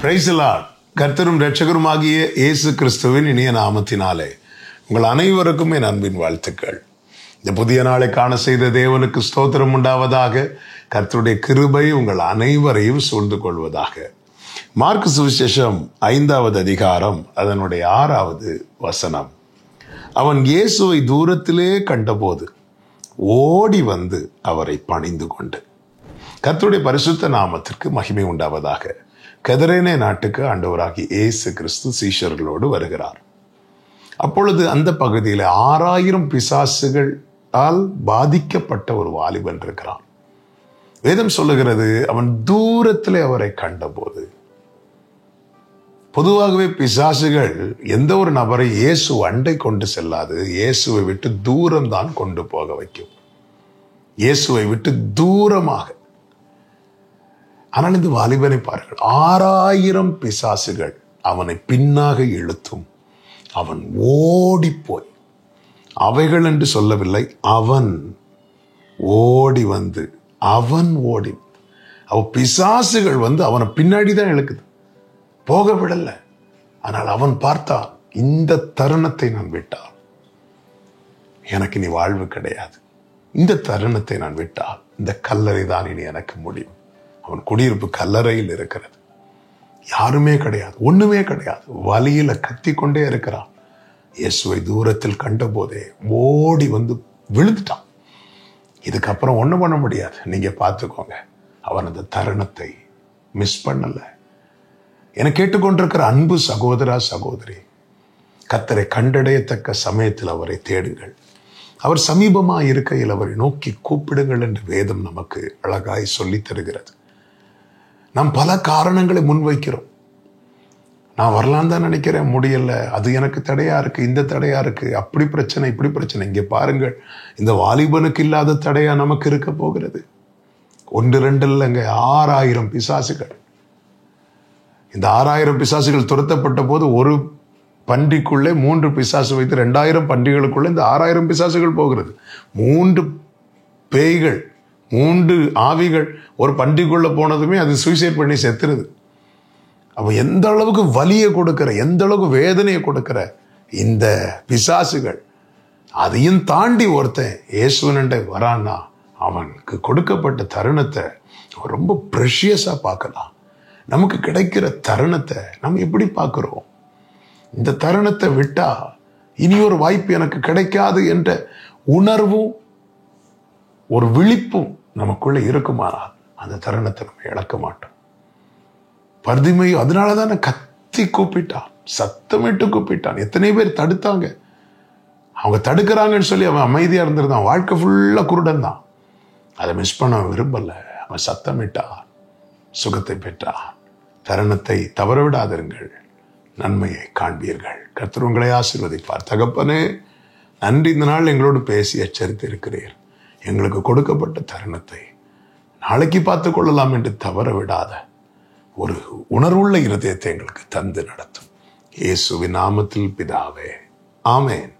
Praise the Lord. கர்த்தரும் இரட்சகருமாகிய இயேசு கிறிஸ்துவின் இனிய நாமத்தினாலே உங்கள் அனைவருக்கும் என் அன்பின் வாழ்த்துக்கள். இந்த புதிய நாளை காண செய்த தேவனுக்கு ஸ்தோத்திரம் உண்டாவதாக. கர்த்தருடைய கிருபை உங்கள் அனைவரையும் சூழ்ந்து கொள்வதாக. மார்க்கு சுவிசேஷம் 5வது அதிகாரம் அதனுடைய 6வது வசனம். அவன் இயேசுவை தூரத்திலே கண்டபோது ஓடி வந்து அவரை பணிந்து கொண்டு. கர்த்தருடைய பரிசுத்த நாமத்திற்கு மகிமை உண்டாவதாக. கெதரேனே நாட்டுக்கு ஆண்டவராகிய இயேசு கிறிஸ்து சீஷர்களோடு வருகிறார். அப்பொழுது அந்த பகுதியில் 6000 பிசாசுகளால் பாதிக்கப்பட்ட ஒரு வாலிபன் இருக்கிறான். வேதம் சொல்லுகிறது, அவன் தூரத்திலே அவரை கண்டபோது. பொதுவாகவே பிசாசுகள் எந்த ஒரு நபரை இயேசு அண்டை கொண்டு செல்லாது, இயேசுவை விட்டு தூரம் தான் கொண்டு போக வைக்கும். இயேசுவை விட்டு தூரமாக. ஆனால் இந்த வாலிபனை பாருங்கள், 6000 பிசாசுகள் அவனை பின்னாக இழுத்தும் அவன் ஓடிப்போய், அவைகள் என்று சொல்லவில்லை, அவன் ஓடி வந்து, பிசாசுகள் வந்து அவனை பின்னாடி தான் இழுக்குது, போக விடல. ஆனால் அவன் பார்த்தான், இந்த தருணத்தை நான் விட்டால் எனக்கு இனி வாழ்வு கிடையாது. இந்த தருணத்தை நான் விட்டால் இந்த கல்லறை தான் இனி எனக்கு முடியும். அவன் குடியிருப்பு கல்லறையில் இருக்கிறது. யாருமே கிடையாது, ஒண்ணுமே கிடையாது. வலியில கத்திக்கொண்டே இருக்கிறான். இயேசுவை தூரத்தில் கண்ட போதே ஓடி வந்து விழுந்துட்டான். இதுக்கப்புறம் ஒண்ணும் பண்ண முடியாது. நீங்க பார்த்துக்கோங்க. அவன் அந்த தருணத்தை மிஸ் பண்ணல. என கேட்டுக்கொண்டிருக்கிற அன்பு சகோதரா சகோதரி, கர்த்தரை கண்டடையத்தக்க சமயத்தில் அவரை தேடுங்கள். அவர் சமீபமாக இருக்கையில் அவரை நோக்கி கூப்பிடுங்கள் என்று வேதம் நமக்கு அழகாய் சொல்லித் தருகிறது. நாம் பல காரணங்களை முன்வைக்கிறோம். நான் வரலான்னு தான் நினைக்கிறேன், முடியல, அது எனக்கு தடையா இருக்கு, இந்த தடையா இருக்கு, அப்படி பிரச்சனை, இப்படி பிரச்சனை. இங்கே பாருங்கள், இந்த வாலிபனுக்கு இல்லாத தடையா நமக்கு இருக்க போகிறது. 1-2 இல்லைங்க, 6000 பிசாசுகள். இந்த 6000 பிசாசுகள் துரத்தப்பட்ட போது ஒரு பன்றிக்குள்ளே 3 பிசாசு வைத்து 2000 பன்றிகளுக்குள்ளே இந்த 6000 பிசாசுகள் போகிறது. 3 பேய்கள், 3 ஆவிகள் ஒரு பன்றிக்குள்ள போனதுமே அது சூசைட் பண்ணி செத்துருது. அப்ப எந்த அளவுக்கு வலியை கொடுக்கிற, எந்த அளவுக்கு வேதனையை கொடுக்கிற இந்த பிசாசுகள். அதையும் தாண்டி ஒருத்தன் இயேசுவனண்டை வரான்னா அவனுக்கு கொடுக்கப்பட்ட தருணத்தை ரொம்ப ப்ரெஷியஸா பார்க்கலாம். நமக்கு கிடைக்கிற தருணத்தை நம்ம எப்படி பார்க்கிறோம்? இந்த தருணத்தை விட்டா இனி ஒரு வாய்ப்பு எனக்கு கிடைக்காது என்ற உணர்வும் ஒரு விழிப்பும் நமக்குள்ள இருக்குமானால் அந்த தருணத்தை நம்ம இழக்க மாட்டோம். பர்திமையோ அதனாலதான் கத்தி கூப்பிட்டான், சத்தமிட்டு கூப்பிட்டான். எத்தனை பேர் தடுத்தாங்க. அவங்க தடுக்கிறாங்கன்னு சொல்லி அவன் அமைதியா இருந்திருந்தான். வாழ்க்கை ஃபுல்லா குருடன் தான். அதை மிஸ் பண்ண விரும்பல. அவன் சத்தமிட்டான், சுகத்தை பெற்றான். தருணத்தை தவற விடாதிருங்கள், நன்மையை காண்பீர்கள். கர்த்தர் உங்களை ஆசீர்வதிப்பார். தகப்பனே, நன்றி, இந்த நாள் எங்களோடு பேசி எச்சரித்து இருக்கிறீர். எங்களுக்கு கொடுக்கப்பட்ட தருணத்தை நாளைக்கு பார்த்துக் கொள்ளலாம் என்று தவற விடாத ஒரு உணர்வுள்ள இருதயத்தை எங்களுக்கு தந்து நடத்தும். இயேசுவின் நாமத்தில் பிதாவே, ஆமென்.